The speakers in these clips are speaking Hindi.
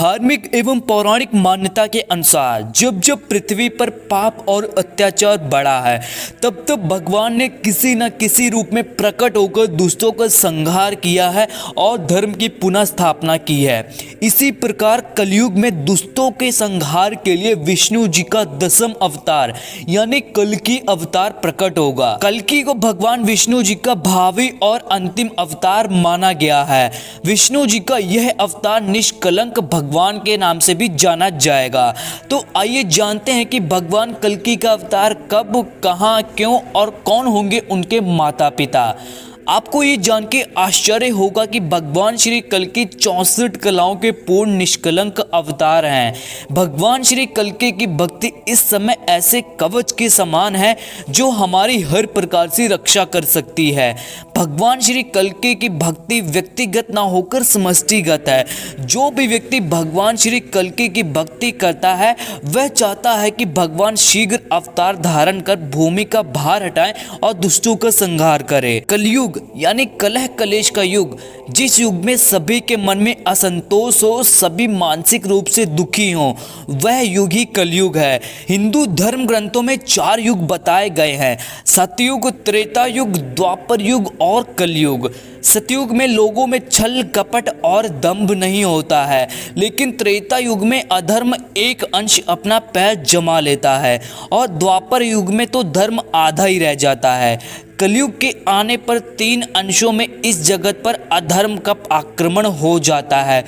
धार्मिक एवं पौराणिक मान्यता के अनुसार जब जब पृथ्वी पर पाप और अत्याचार बढ़ा है तब तब भगवान ने किसी न किसी रूप में प्रकट होकर दुष्टों का संहार किया है और धर्म की पुनः स्थापना की है। इसी प्रकार कलयुग में दुष्टों के संहार के लिए विष्णु जी का 10वां अवतार यानी कल्कि अवतार प्रकट होगा। कल्कि को भगवान विष्णु जी का भावी और अंतिम अवतार माना गया है। विष्णु जी का यह अवतार निष्कलंक भगवान के नाम से भी जाना जाएगा। तो आइए जानते हैं कि भगवान कल्कि का अवतार कब, कहां, क्यों और कौन होंगे उनके माता पिता। आपको ये जान के आश्चर्य होगा कि भगवान श्री कल्कि 64 कलाओं के पूर्ण निष्कलंक अवतार हैं। भगवान श्री कल्कि की भक्ति इस समय ऐसे कवच के समान है जो हमारी हर प्रकार से रक्षा कर सकती है। भगवान श्री कल्कि की भक्ति व्यक्तिगत ना होकर समष्टिगत है। जो भी व्यक्ति भगवान श्री कल्कि की भक्ति करता है वह चाहता है कि भगवान शीघ्र अवतार धारण कर भूमि का भार हटाएं और दुष्टों का संहार करें। कलयुग यानी कलह कलेश का युग, जिस युग में सभी के मन में असंतोष हो, सभी मानसिक रूप से दुखी हो, वह युग ही कलयुग है। हिंदू धर्म ग्रंथों में 4 युग बताए गए हैं: सतयुग, त्रेता युग, द्वापर युग और कलयुग। सतयुग में लोगों में छल कपट और दंभ नहीं होता है, लेकिन त्रेता युग में अधर्म एक अंश अपना पैर जमा लेता है और द्वापर युग में तो धर्म आधा ही रह जाता है। कलयुग के आने पर 3 अंशों में इस जगत पर अधर्म का आक्रमण हो जाता है।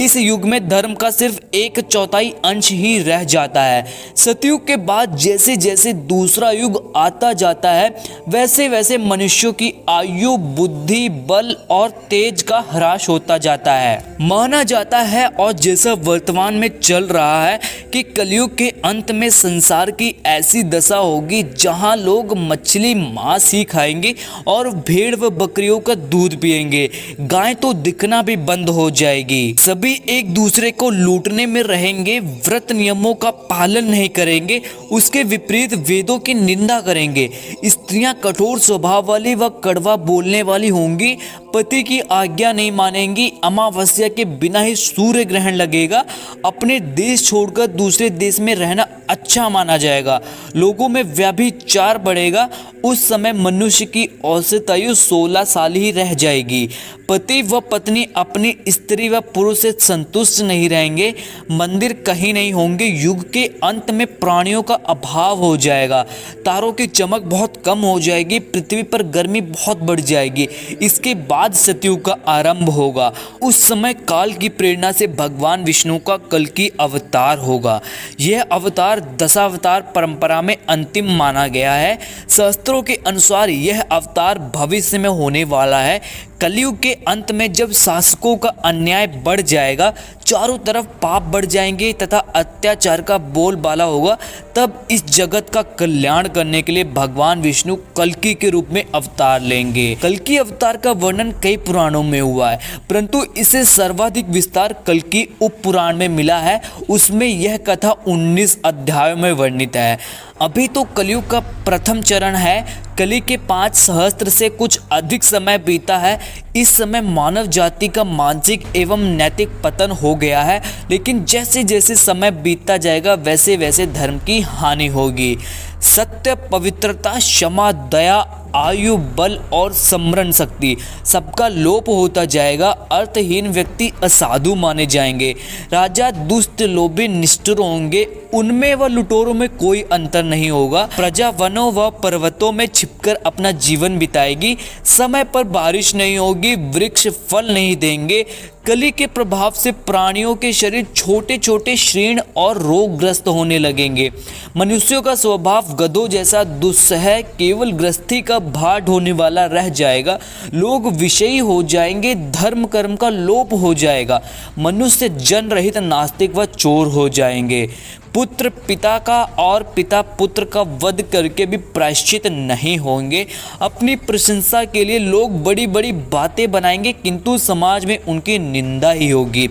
इस युग में धर्म का सिर्फ 1/4 अंश ही रह जाता है। सतयुग के बाद जैसे जैसे दूसरा युग आता जाता है वैसे वैसे मनुष्यों की आयु, बुद्धि, बल और तेज का ह्रास होता जाता है। माना जाता है और जैसा वर्तमान में चल रहा है कि कलयुग के अंत में संसार की ऐसी दशा होगी जहां लोग मछली मांस ही खाएंगे और भेड़ व बकरियों का दूध पिएंगे। गाय तो दिखना भी बंद हो जाएगी। सभी एक दूसरे को लूटने में रहेंगे, व्रत नियमों का पालन नहीं करेंगे, उसके विपरीत वेदों की निंदा करेंगे। स्त्रियां कठोर स्वभाव वाली व कड़वा बोलने वाली होंगी, पति की आज्ञा नहीं मानेंगी, अमावस्या के बिना ही सूर्य ग्रहण लगेगा, अपने देश छोड़कर दूसरे देश में रहना अच्छा माना जाएगा, लोगों में व्यभिचार बढ़ेगा। उस समय मनुष्य की औसत आयु 16 साल ही रह जाएगी। पति व पत्नी अपनी स्त्री व पुरुष से संतुष्ट नहीं रहेंगे, मंदिर कहीं नहीं होंगे। युग के अंत में प्राणियों का अभाव हो जाएगा, तारों की चमक बहुत कम हो जाएगी, पृथ्वी पर गर्मी बहुत बढ़ जाएगी। इसके बाद सतयुग का आरंभ होगा। उस समय काल की प्रेरणा से भगवान विष्णु का कल्कि अवतार होगा। यह अवतार दशावतार परंपरा में अंतिम माना गया है। शास्त्रों के अनुसार यह अवतार भविष्य में होने वाला है। कलयुग के अंत में जब शासकों का अन्याय बढ़ जाएगा, चारों तरफ पाप बढ़ जाएंगे तथा अत्याचार का बोलबाला होगा, तब इस जगत का कल्याण करने के लिए भगवान विष्णु कल्कि के रूप में अवतार लेंगे। कल्कि अवतार का वर्णन कई पुराणों में हुआ है, परंतु इसे सर्वाधिक विस्तार कल्कि उप पुराण में मिला है। उसमें यह कथा 19 अध्यायों में वर्णित है। अभी तो कलयुग का प्रथम चरण है। कलि के 5 सहस्त्र से कुछ अधिक समय बीता है। इस समय मानव जाति का मानसिक एवं नैतिक पतन हो गया है, लेकिन जैसे जैसे समय बीतता जाएगा वैसे वैसे धर्म की हानि होगी। सत्य, पवित्रता, क्षमा, दया, आयु, बल और स्मरण शक्ति सबका लोप होता जाएगा। अर्थहीन व्यक्ति असाधु माने जाएंगे। राजा दुष्ट, लोभी, निष्ठुर होंगे। उनमें व लुटेरों में कोई अंतर नहीं होगा। प्रजा वनों व पर्वतों में छिपकर अपना जीवन बिताएगी। समय पर बारिश नहीं होगी, वृक्ष फल नहीं देंगे। कलि के प्रभाव से प्राणियों के शरीर छोटे छोटे, क्षीण और रोगग्रस्त होने लगेंगे। मनुष्यों का स्वभाव गधों जैसा दुस्सह, केवल गृहस्थी का भार ढोने वाला रह जाएगा। लोग विषयी हो जाएंगे, धर्म कर्म का लोप हो जाएगा। मनुष्य जन रहित, नास्तिक व चोर हो जाएंगे। पुत्र पिता का और पिता पुत्र का वध करके भी प्रायश्चित नहीं होंगे। अपनी प्रशंसा के लिए लोग बड़ी बड़ी बातें बनाएंगे, किंतु समाज में उनकी निंदा ही होगी।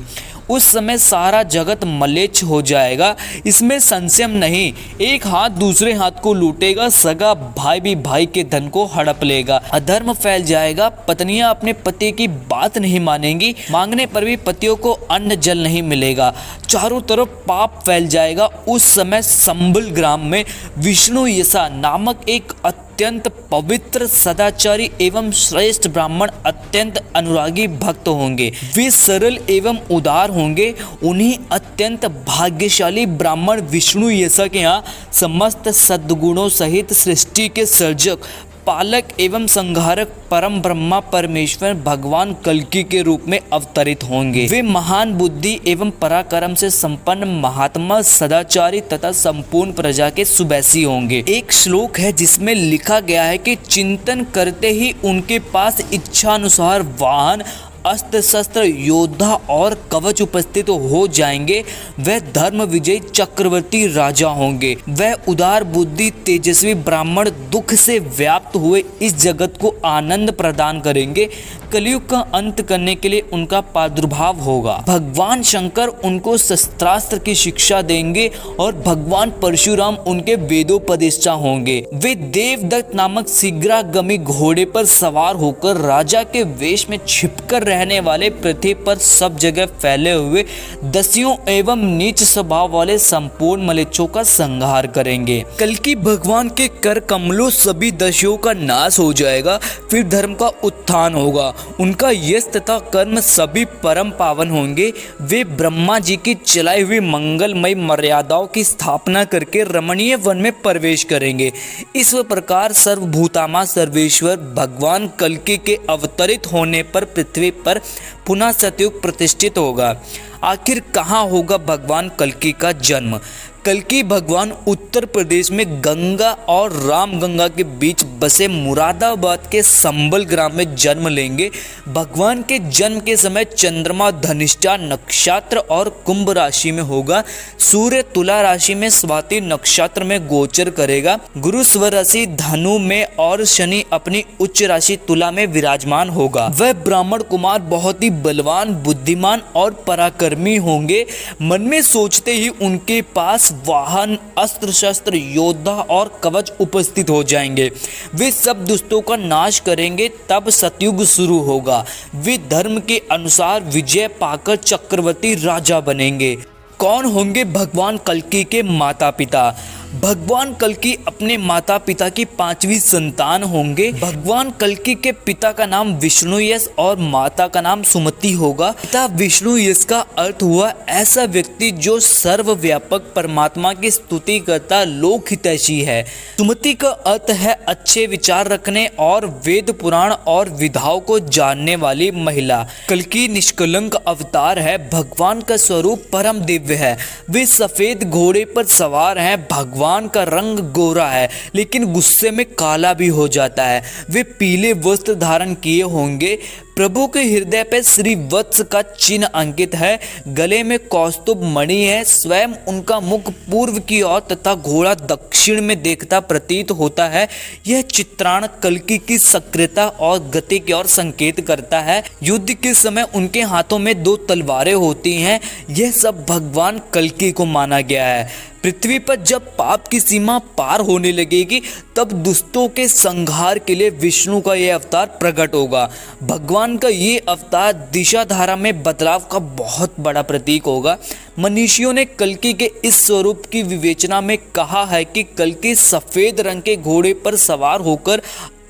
उस समय सारा जगत मलेच्छ हो जाएगा, इसमें संशय नहीं। एक हाथ दूसरे हाथ को लूटेगा, सगा भाई भी भाई के धन को हड़प लेगा, अधर्म फैल जाएगा, पत्नियां अपने पति की बात नहीं मानेंगी, मांगने पर भी पतियों को अन्न जल नहीं मिलेगा, चारों तरफ पाप फैल जाएगा। उस समय संबल ग्राम में विष्णु यसा नामक एक अत्यंत पवित्र सदाचारी एवं श्रेष्ठ ब्राह्मण अत्यंत अनुरागी भक्त होंगे। वे सरल एवं उदार होंगे। उन्हीं अत्यंत भाग्यशाली ब्राह्मण विष्णु यसा के यहाँ समस्त सद्गुणों सहित सृष्टि के सर्जक, पालक एवं संहारक परम ब्रह्मा परमेश्वर भगवान कल्कि के रूप में अवतरित होंगे। वे महान बुद्धि एवं पराक्रम से संपन्न महात्मा, सदाचारी तथा संपूर्ण प्रजा के सुबैसी होंगे। एक श्लोक है जिसमें लिखा गया है कि चिंतन करते ही उनके पास इच्छानुसार वाहन, अस्त्र शस्त्र, योद्धा और कवच उपस्थित हो जाएंगे। वह धर्म विजयी चक्रवर्ती राजा होंगे। वह उदार बुद्धि तेजस्वी ब्राह्मण दुख से व्याप्त हुए इस जगत को आनंद प्रदान करेंगे। कलयुग का अंत करने के लिए उनका प्रादुर्भाव होगा। भगवान शंकर उनको शस्त्रास्त्र की शिक्षा देंगे और भगवान परशुराम उनके वेदोपदेष्टा होंगे। वे देवदत्त नामक शीघ्रागमी घोड़े पर सवार होकर राजा के वेश में छिपकर रहने वाले, पृथ्वी पर सब जगह फैले हुए दस्युओं एवं नीच स्वभाव वाले संपूर्ण मलेच्छों का संहार करेंगे। कल्कि भगवान के कर कमलों सभी दस्युओं का नाश हो जाएगा, फिर धर्म का उत्थान होगा। उनका यश तथा कर्म सभी परम पावन होंगे। वे ब्रह्मा जी की चलाई हुई मंगलमय मर्यादाओं की स्थापना करके रमणीय वन में प्रवेश करेंगे। इस प्रकार सर्वभूतामा सर्वेश्वर भगवान कल्कि के अवतरित होने पर पृथ्वी पर पुनः सतयुग प्रतिष्ठित होगा। आखिर कहाँ होगा भगवान कल्कि का जन्म? कल्कि भगवान उत्तर प्रदेश में गंगा और रामगंगा के बीच बसे मुरादाबाद के संबल ग्राम में जन्म लेंगे। भगवान के जन्म के समय चंद्रमा धनिष्ठा नक्षत्र और कुंभ राशि में होगा। सूर्य तुला राशि में स्वाति नक्षत्र में गोचर करेगा। गुरु स्वराशि धनु में और शनि अपनी उच्च राशि तुला में विराजमान होगा। वह ब्राह्मण कुमार बहुत ही बलवान, बुद्धिमान और पराक्रमी होंगे। मन में सोचते ही उनके पास वाहन, अस्त्र शस्त्र, योद्धा और कवच उपस्थित हो जाएंगे। वे सब दुष्टों का नाश करेंगे। तब सतयुग शुरू होगा। वे धर्म के अनुसार विजय पाकर चक्रवर्ती राजा बनेंगे। कौन होंगे भगवान कल्कि के माता पिता? भगवान कल्कि अपने माता पिता की पांचवी संतान होंगे। भगवान कल्कि के पिता का नाम विष्णुयश और माता का नाम सुमति होगा। पिता विष्णुयश का अर्थ हुआ ऐसा व्यक्ति जो सर्वव्यापक परमात्मा की स्तुति करता, लोक हितैषी है। सुमति का अर्थ है अच्छे विचार रखने और वेद पुराण और विधाओं को जानने वाली महिला। कल्कि निष्कलंक अवतार है। भगवान का स्वरूप परम दिव्य है। वे सफेद घोड़े पर सवार हैं। भगवान का रंग गोरा है लेकिन गुस्से में काला भी हो जाता है। वे पीले वस्त्र धारण किए होंगे। प्रभु के हृदय पर श्री वत्स का चिन्ह अंकित है। गले में कौस्तुभ मणि है। स्वयं उनका मुख पूर्व की ओर तथा घोड़ा दक्षिण में देखता प्रतीत होता है। यह चित्राण कल्कि की सक्रियता और गति की ओर संकेत करता है। युद्ध के समय उनके हाथों में 2 तलवारें होती हैं। यह सब भगवान कल्कि को माना गया है। पृथ्वी पर जब पाप की सीमा पार होने लगेगी तब दुष्टों के संहार के लिए विष्णु का यह अवतार प्रकट होगा। भगवान का ये अवतार दिशा धारा में बदलाव का बहुत बड़ा प्रतीक होगा। मनीषियों ने कल्कि के इस स्वरूप की विवेचना में कहा है कि कल्कि सफेद रंग के घोड़े पर सवार होकर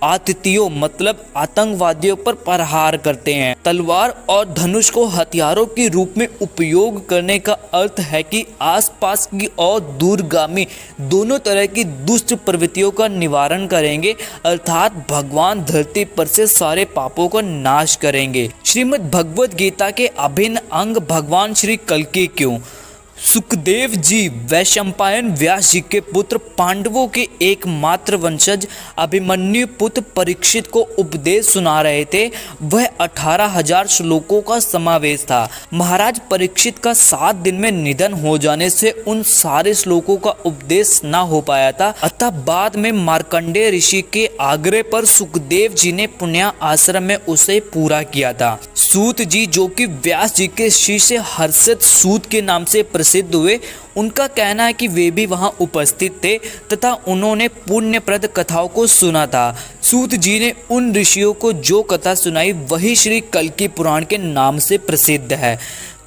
आततियों मतलब आतंकवादियों पर प्रहार करते हैं। तलवार और धनुष को हथियारों के रूप में उपयोग करने का अर्थ है कि आसपास की और दूरगामी दोनों तरह की दुष्ट प्रवृत्तियों का निवारण करेंगे, अर्थात भगवान धरती पर से सारे पापों का नाश करेंगे। श्रीमद् भगवद गीता के अभिन्न अंग भगवान श्री कल्कि क्यों? सुखदेव जी वैशंपायन व्यास जी के पुत्र, पांडवों के एकमात्र वंशज अभिमन्यु पुत्र परीक्षित को उपदेश सुना रहे थे। वह 18,000 श्लोकों का समावेश था। महाराज परीक्षित का 7 दिन में निधन हो जाने से उन सारे श्लोकों का उपदेश न हो पाया था। अतः बाद में मार्कंडेय ऋषि के आग्रह पर सुखदेव जी ने पुण्य आश्रम में उसे पूरा किया था। सूत जी, जो कि व्यास जी के शिष्य हर्षित सूत के नाम से प्रसिद्ध हुए, उनका कहना है कि वे भी वहां उपस्थित थे तथा उन्होंने पुण्यप्रद कथाओं को सुना था। सूत जी ने उन ऋषियों को जो कथा सुनाई वही श्री कल्कि पुराण के नाम से प्रसिद्ध है।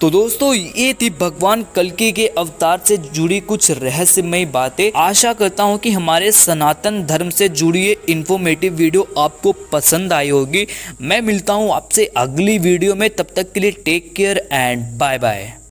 तो दोस्तों, ये थी भगवान कल्कि के अवतार से जुड़ी कुछ रहस्यमयी बातें। आशा करता हूँ कि हमारे सनातन धर्म से जुड़ी ये इन्फॉर्मेटिव वीडियो आपको पसंद आई होगी। मैं मिलता हूँ आपसे अगली वीडियो में, तब तक के लिए take care and bye bye.